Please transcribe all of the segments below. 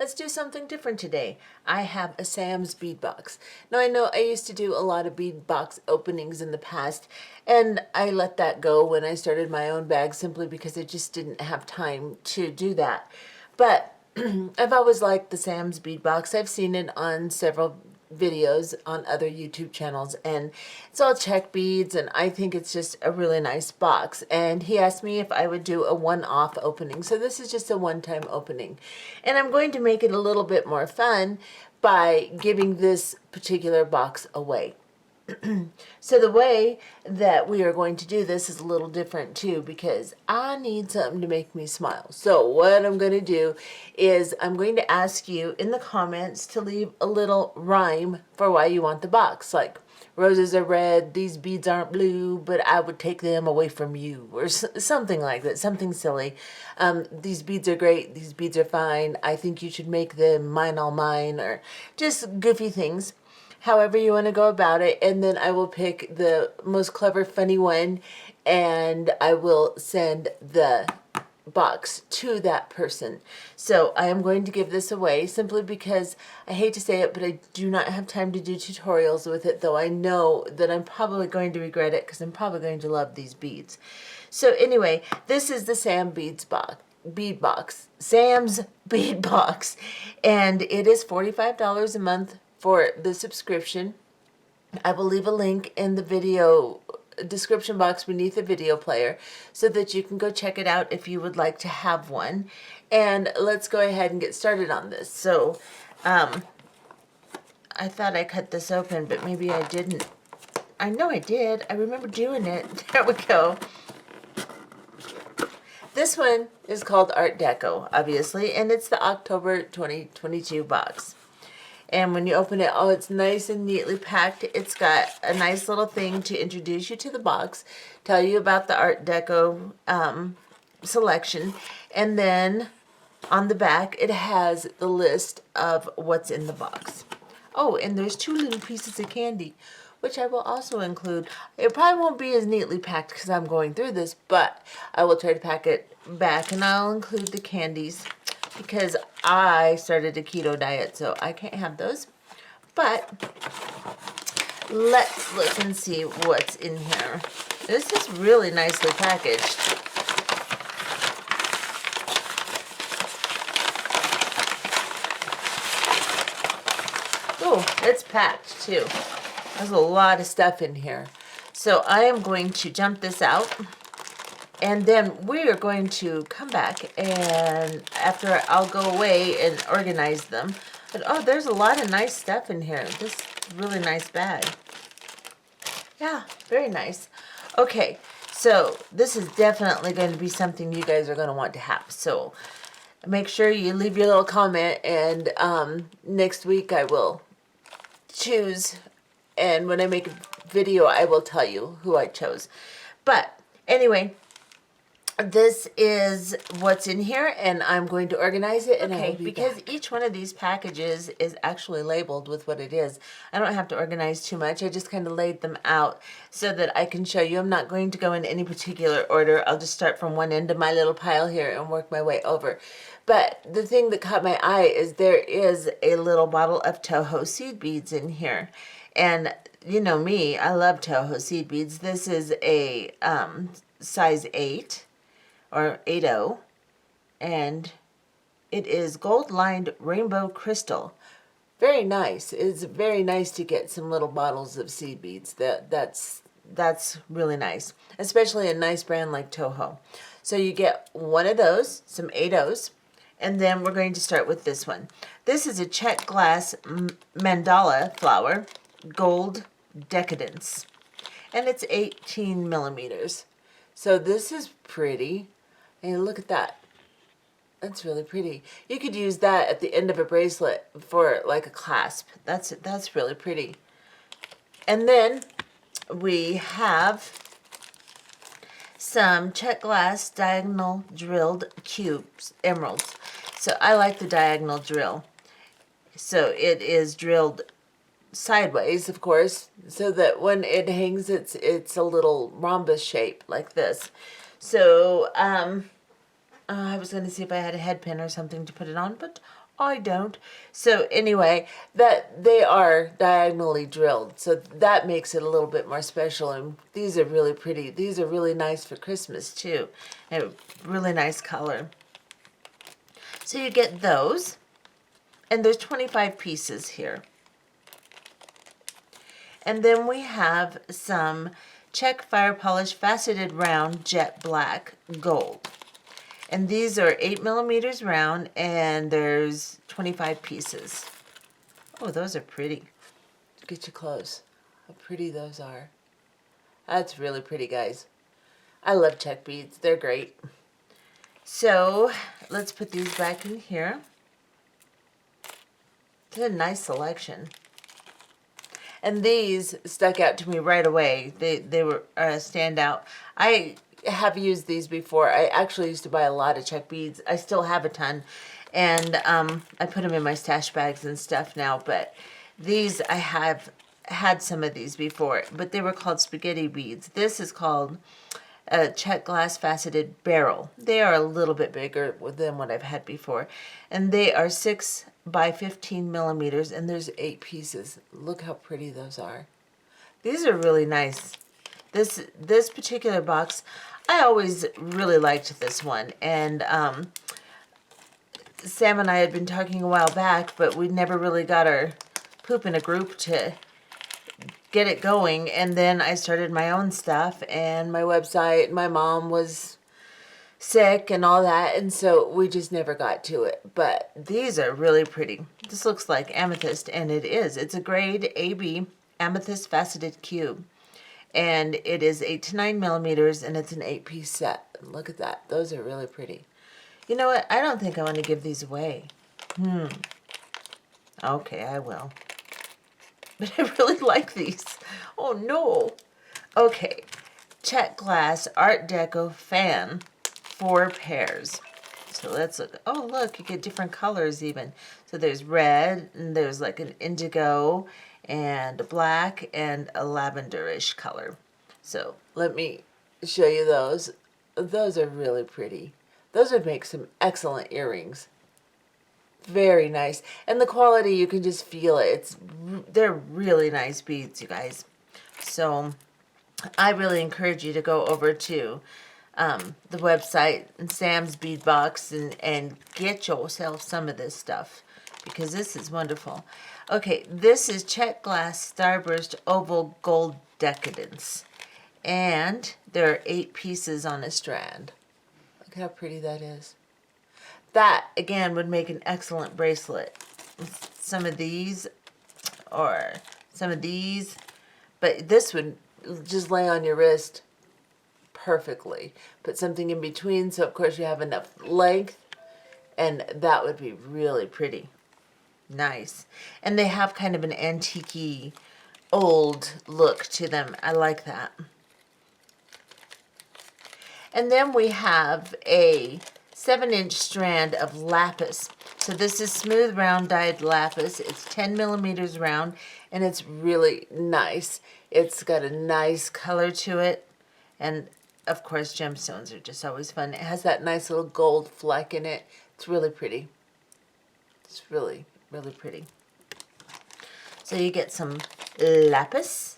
let's do something different today. I have a Sam's bead box. Now I know I used to do a lot of bead box openings in the past, and I let that go when I started my own bag simply because I just didn't have time to do that. But I've always liked the Sam's bead box. I've seen it on several videos on other YouTube channels, and it's all Czech beads, and I think it's just a really nice box. And he asked me if I would do a one-off opening, so this is just a one-time opening, and I'm going to make it a little bit more fun by giving this particular box away. So the way that we are going to do this is a little different too, because I need something to make me smile. So what I'm going to do is I'm going to ask you in the comments to leave a little rhyme for why you want the box. Like, roses are red, these beads aren't blue, but I would take them away from you, or something like that, something silly. These beads are great, these beads are fine, I think you should make them mine all mine, or just goofy things. However you want to go about it, and then I will pick the most clever, funny one, and I will send the box to that person. So I am going to give this away simply because I hate to say it, but I do not have time to do tutorials with it, though I know that I'm probably going to regret it because I'm probably going to love these beads. So anyway, this is the bead box, Sam's bead box, and it is $45 a month for the subscription. I will leave a link in the video description box beneath the video player so that you can go check it out if you would like to have one. And let's go ahead and get started on this. So I thought I cut this open, but maybe I didn't. I know I did. I remember doing it. There we go. This one is called Art Deco, obviously, and it's the October 2022 box. And when you open it, oh, it's nice and neatly packed. It's got a nice little thing to introduce you to the box, tell you about the Art Deco selection, and then on the back it has the list of what's in the box. Oh, and there's 2 little pieces of candy, which I will also include. It probably won't be as neatly packed because I'm going through this, but I will try to pack it back, and I'll include the candies because I started a keto diet, so I can't have those. But let's look and see what's in here. This is really nicely packaged. Oh, it's packed too. There's a lot of stuff in here. So I am going to jump this out, and then we are going to come back, and after I'll go away and organize them. But oh, there's a lot of nice stuff in here. This really nice bag. Yeah, very nice. Okay, so this is definitely going to be something you guys are going to want to have. So make sure you leave your little comment, and next week I will choose, and when I make a video I will tell you who I chose. But anyway, this is what's in here, and I'm going to organize it. Okay, because each one of these packages is actually labeled with what it is, I don't have to organize too much. I just kind of laid them out so that I can show you. I'm not going to go in any particular order. I'll just start from one end of my little pile here and work my way over. But the thing that caught my eye is there is a little bottle of Toho seed beads in here. And you know me, I love Toho seed beads. This is a size 8. Or 8.0, and it is gold-lined rainbow crystal. Very nice. It's very nice to get some little bottles of seed beads. That's really nice, especially a nice brand like Toho. So you get one of those, some 8.0s, and then we're going to start with this one. This is a Czech Glass mandala flower, gold decadence, and it's 18 millimeters. So this is pretty. And look at that. That's really pretty. You could use that at the end of a bracelet for like a clasp. That's really pretty. And then we have some Czech Glass diagonal drilled cubes, emeralds. So I like the diagonal drill. So it is drilled sideways, of course, so that when it hangs, it's a little rhombus shape like this. So I was going to see if I had a head pin or something to put it on, but I don't. So anyway, that they are diagonally drilled, so that makes it a little bit more special. And these are really pretty. These are really nice for Christmas too. And really nice color. So you get those, and there's 25 pieces here. And then we have some Czech Fire Polish Faceted Round Jet Black Gold. And these are 8 millimeters round, and there's 25 pieces. Oh, those are pretty. Get you close. How pretty those are. That's really pretty, guys. I love Czech beads. They're great. So let's put these back in here. It's a nice selection. And these stuck out to me right away. They were stand out. I have used these before. I actually used to buy a lot of Czech beads. I still have a ton. And I put them in my stash bags and stuff now. But these, I have had some of these before. But they were called spaghetti beads. This is called a Czech Glass Faceted Barrel. They are a little bit bigger than what I've had before. And they are 6 by 15 millimeters, and there's 8 pieces. Look how pretty those are. These are really nice. This particular box, I always really liked this one. And Sam and I had been talking a while back, but we never really got our poop in a group to get it going. And then I started my own stuff and my website. My mom was sick and all that, and so we just never got to it. But these are really pretty. This looks like amethyst, and it is. It's a grade AB amethyst faceted cube, and it is 8 to 9 millimeters, and it's an 8-piece set. Look at that. Those are really pretty. You know what? I don't think I want to give these away. Okay, I will. But I really like these. Oh no. Okay, Czech Glass Art Deco fan. 4 pairs. So let's look. Oh, look, you get different colors even. So there's red, and there's like an indigo, and a black, and a lavenderish color. So let me show you those. Those are really pretty. Those would make some excellent earrings. Very nice. And the quality, you can just feel it. They're really nice beads, you guys. So I really encourage you to go over to the website and Sam's Bead Box and get yourself some of this stuff, because this is wonderful. Okay, this is Czech Glass Starburst Oval Gold Decadence, and there are 8 pieces on a strand. Look how pretty that is. That again would make an excellent bracelet. Some of these, or some of these, but this would just lay on your wrist perfectly. Put something in between, so of course you have enough length, and that would be really pretty. Nice. And they have kind of an antique-y old look to them. I like that. And then we have a 7-inch strand of lapis. So this is smooth round dyed lapis. It's 10 millimeters round, and it's really nice. It's got a nice color to it, and of course, gemstones are just always fun. It has that nice little gold fleck in it. It's really pretty. It's really, really pretty. So you get some lapis.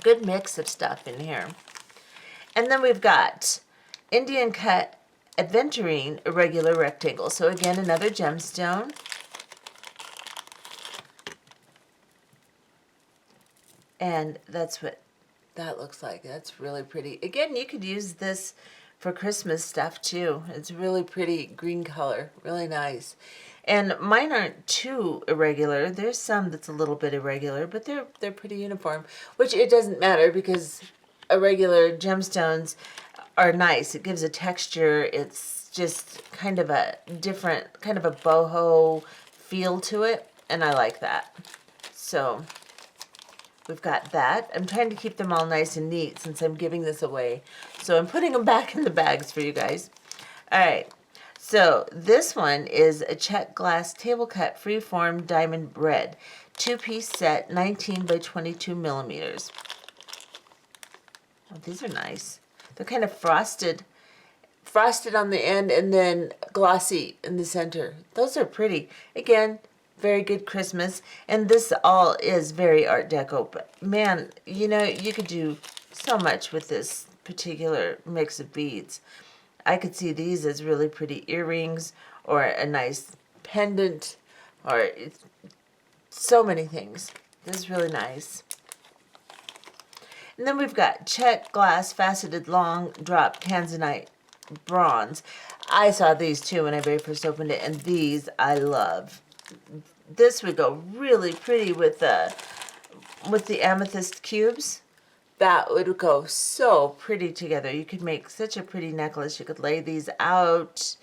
Good mix of stuff in here. And then we've got Indian cut aventurine irregular rectangle. So again, another gemstone. And that's what that looks like. That's really pretty. Again, you could use this for Christmas stuff too. It's really pretty green color. Really nice. And mine aren't too irregular. There's some that's a little bit irregular, but they're pretty uniform. Which it doesn't matter, because irregular gemstones are nice. It gives a texture. It's just kind of a different, kind of a boho feel to it. And I like that. So we've got that. I'm trying to keep them all nice and neat since I'm giving this away. So I'm putting them back in the bags for you guys. All right. So this one is a Czech Glass table cut freeform diamond red. 2-piece set, 19 by 22 millimeters. Oh, these are nice. They're kind of frosted frosted on the end and then glossy in the center. Those are pretty. Again, very good Christmas. And this all is very Art Deco. But man, you know, you could do so much with this particular mix of beads. I could see these as really pretty earrings or a nice pendant or so many things. This is really nice. And then we've got Czech Glass faceted long drop tanzanite bronze. I saw these too when I very first opened it, and these I love. This would go really pretty with the amethyst cubes. That would go so pretty together. You could make such a pretty necklace. You could lay these out,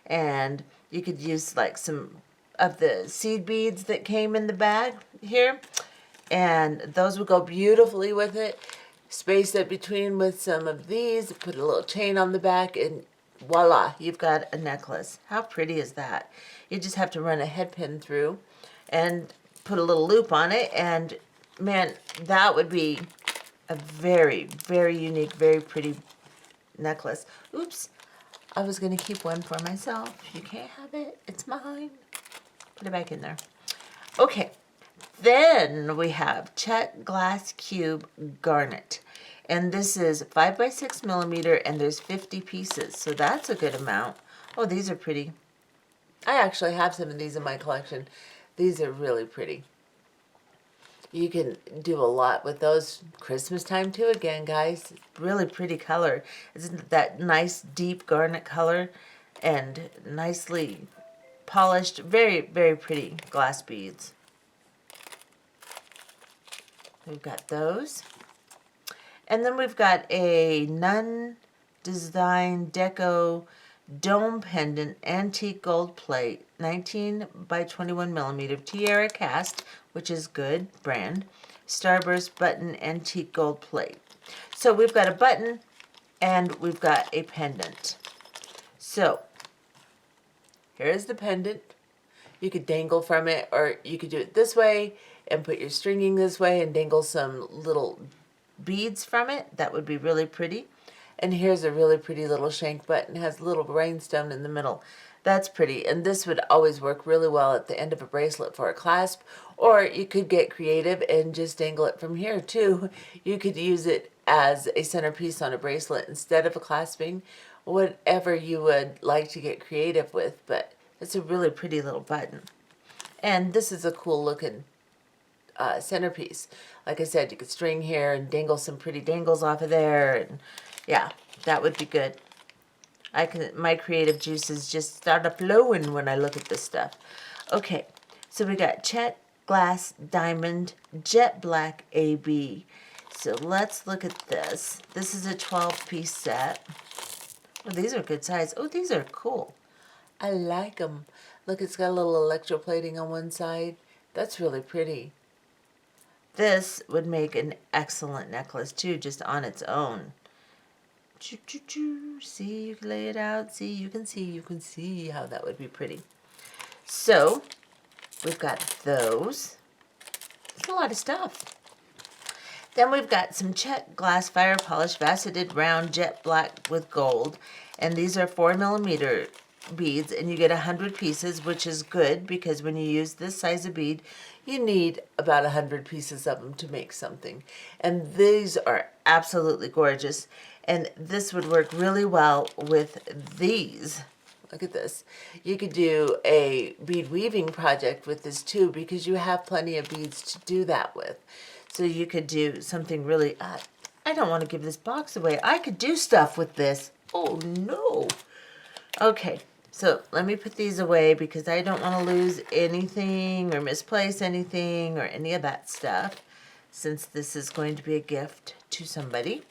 and you could use like some of the seed beads that came in the bag here, and those would go beautifully with it. Space it between with some of these, put a little chain on the back, and voila, you've got a necklace. How pretty is that? You just have to run a head pin through and put a little loop on it, and man, that would be a very, very unique, very pretty necklace. Oops, I was going to keep one for myself. You can't have it. It's mine. Put it back in there. Okay, then we have Czech Glass Cube Garnet. And this is 5 by 6 millimeter, and there's 50 pieces. So that's a good amount. Oh, these are pretty. I actually have some of these in my collection. These are really pretty. You can do a lot with those Christmas time too, again, guys. Really pretty color. Isn't that nice deep garnet color and nicely polished? Very, very pretty glass beads. We've got those. And then we've got a Nun Design Deco Dome Pendant Antique Gold Plate, 19 by 21 millimeter Tiara Cast, which is good brand. Starburst Button Antique Gold Plate. So we've got a button and we've got a pendant. So here's the pendant. You could dangle from it, or you could do it this way and put your stringing this way and dangle some little beads from it. That would be really pretty. And here's a really pretty little shank button. It has a little rhinestone in the middle. That's pretty. And this would always work really well at the end of a bracelet for a clasp. Or you could get creative and just dangle it from here too. You could use it as a centerpiece on a bracelet instead of a clasping. Whatever you would like to get creative with. But it's a really pretty little button. And this is a cool looking centerpiece. Like I said, you could string here and dangle some pretty dangles off of there, and yeah, that would be good. My creative juices just start flowing when I look at this stuff. Okay, so we got Czech Glass Diamond Jet Black AB. So let's look at this. This is a 12-piece set. Oh, these are good size. Oh, these are cool. I like them. Look, it's got a little electroplating on one side. That's really pretty. This would make an excellent necklace too, just on its own. See, you can lay it out. See, you can see how that would be pretty. So, we've got those. It's a lot of stuff. Then we've got some Czech Glass Fire Polish Faceted Round Jet Black with Gold. And these are 4 millimeter beads, and you get 100 pieces, which is good because when you use this size of bead, you need about 100 pieces of them to make something. And these are absolutely gorgeous. And this would work really well with these. Look at this. You could do a bead weaving project with this too, because you have plenty of beads to do that with. So you could do something really, I don't want to give this box away. I could do stuff with this. Oh no. Okay. So let me put these away because I don't want to lose anything or misplace anything or any of that stuff, since this is going to be a gift to somebody.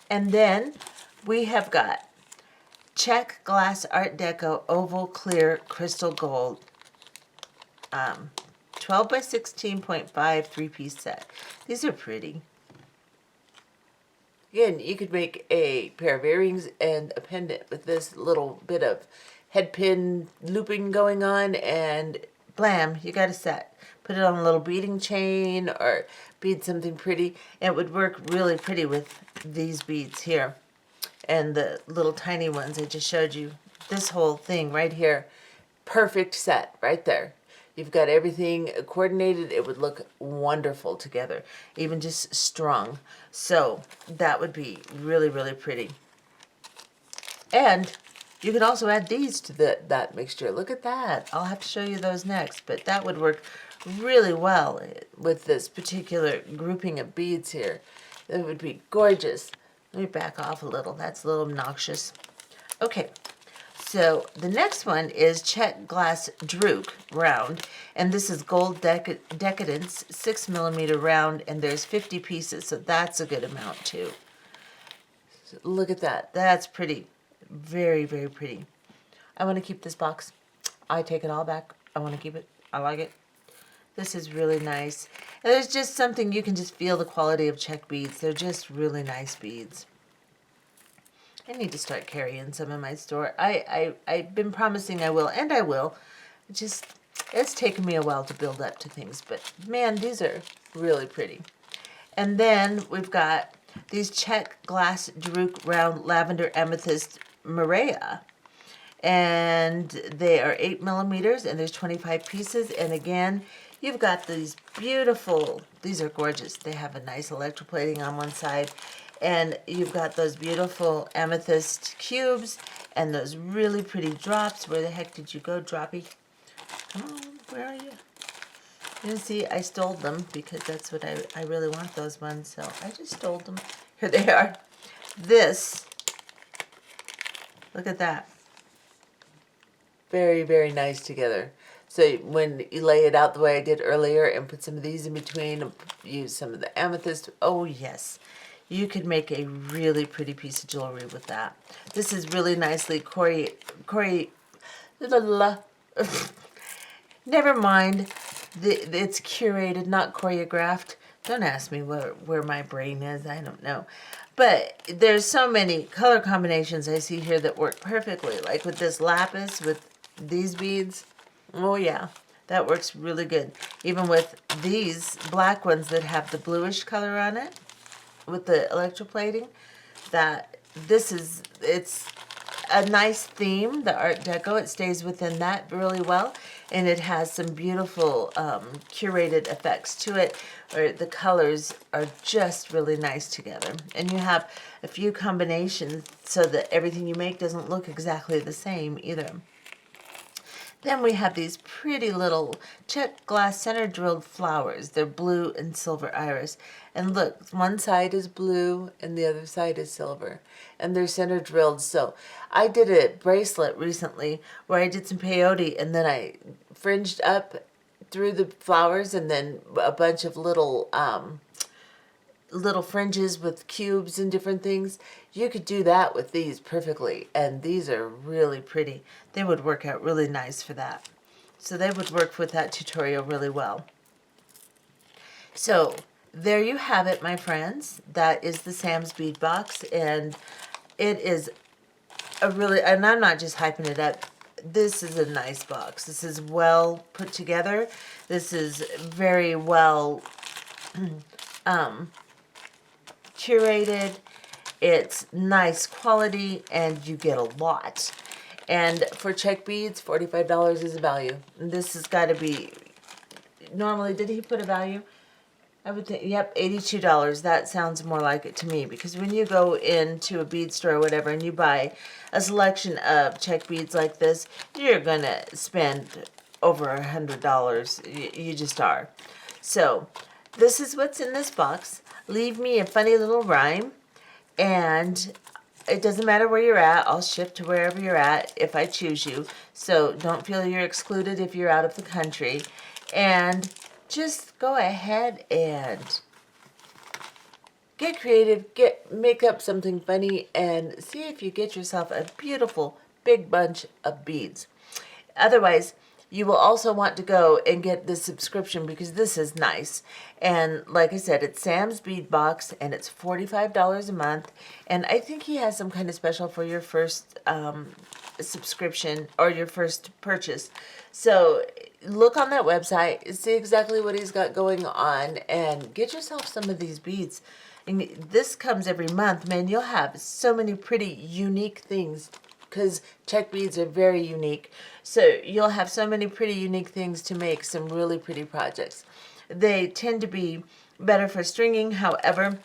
And then we have got Czech Glass Art Deco Oval Clear Crystal Gold 12 by 16.5 3-piece set. These are pretty. Again, you could make a pair of earrings and a pendant with this little bit of head pin looping going on, and blam, you got a set. Put it on a little beading chain or bead something pretty. It would work really pretty with these beads here. and the little tiny ones I just showed you. This whole thing right here, perfect set right there. You've got everything coordinated. It would look wonderful together, even just strung. So that would be really, really pretty. And you could also add these to that mixture. Look at that. I'll have to show you those next, but that would work really well with this particular grouping of beads here. It would be gorgeous. Let me back off a little. That's a little obnoxious. Okay. So the next one is Czech Glass Drook round, and this is gold decadence, 6mm round, and there's 50 pieces, so that's a good amount too. So look at that. That's pretty. Very, very pretty. I want to keep this box. I take it all back. I want to keep it. I like it. This is really nice. And there's just something, you can just feel the quality of Czech beads. They're just really nice beads. I need to start carrying some in my store. I've been promising I will, and I will. It's taken me a while to build up to things, but man, these are really pretty. And then we've got these Czech Glass Drook round lavender amethyst Maria. And they are 8mm, and there's 25 pieces. And again, you've got these beautiful, these are gorgeous. They have a nice electroplating on one side. And you've got those beautiful amethyst cubes and those really pretty drops. Where the heck did you go, Droppy? Come on, where are you? You see, I stole them because that's what I really want, those ones. So I just stole them. Here they are. This, look at that. Very, very nice together. So when you lay it out the way I did earlier and put some of these in between and use some of the amethyst, oh yes. You could make a really pretty piece of jewelry with that. This is really nicely never mind. It's curated, not choreographed. Don't ask me where my brain is. I don't know. But there's so many color combinations I see here that work perfectly. Like with this lapis, with these beads. Oh yeah, that works really good. Even with these black ones that have the bluish color on it, with the electroplating, it's a nice theme, the Art Deco. It stays within that really well, and it has some beautiful curated effects to it, or the colors are just really nice together. And you have a few combinations so that everything you make doesn't look exactly the same either. Then we have these pretty little Czech Glass center-drilled flowers. They're blue and silver iris. And look, one side is blue and the other side is silver. And they're center-drilled. So I did a bracelet recently where I did some peyote and then I fringed up through the flowers and then a bunch of little fringes with cubes and different things. You could do that with these perfectly, and these are really pretty. They would work out really nice for that. So they would work with that tutorial really well. So there you have it, my friends. That is the Sam's Bead Box, and it is a really, and I'm not just hyping it up, this is a nice box. This is well put together. This is very well curated. It's nice quality and you get a lot. And for Czech beads, $45 is a value. And this has got to be, normally, did he put a value? I would think, yep, $82. That sounds more like it to me, because when you go into a bead store or whatever and you buy a selection of Czech beads like this, you're going to spend over $100. You just are. So this is what's in this box. Leave me a funny little rhyme, and it doesn't matter where you're at. I'll ship to wherever you're at if I choose you. So don't feel you're excluded if you're out of the country. And just go ahead and get creative, make up something funny, and see if you get yourself a beautiful big bunch of beads. Otherwise, you will also want to go and get this subscription because this is nice. And like I said, it's Sam's Bead Box, and it's $45 a month. And I think he has some kind of special for your first subscription or your first purchase. So look on that website, see exactly what he's got going on, and get yourself some of these beads. And this comes every month, man. You'll have so many pretty unique things because Czech beads are very unique. So you'll have so many pretty unique things to make some really pretty projects. They tend to be better for stringing. However,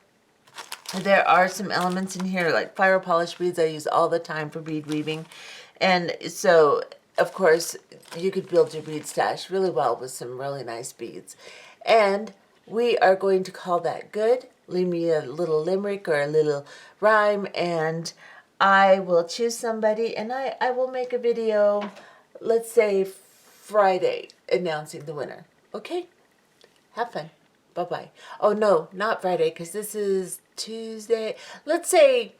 there are some elements in here like fire polish beads I use all the time for bead weaving. And so, of course, you could build your bead stash really well with some really nice beads. And we are going to call that good. Leave me a little limerick or a little rhyme, and I will choose somebody, and I will make a video, let's say Friday, announcing the winner. Okay? Have fun. Bye-bye. Oh, no, not Friday, because this is Tuesday. Let's say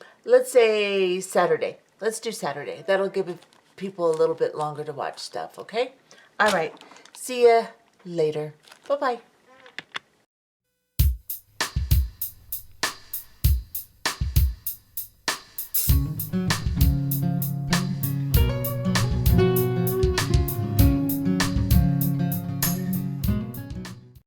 Saturday. Let's do Saturday. That'll give people a little bit longer to watch stuff, okay? All right. See ya later. Bye-bye.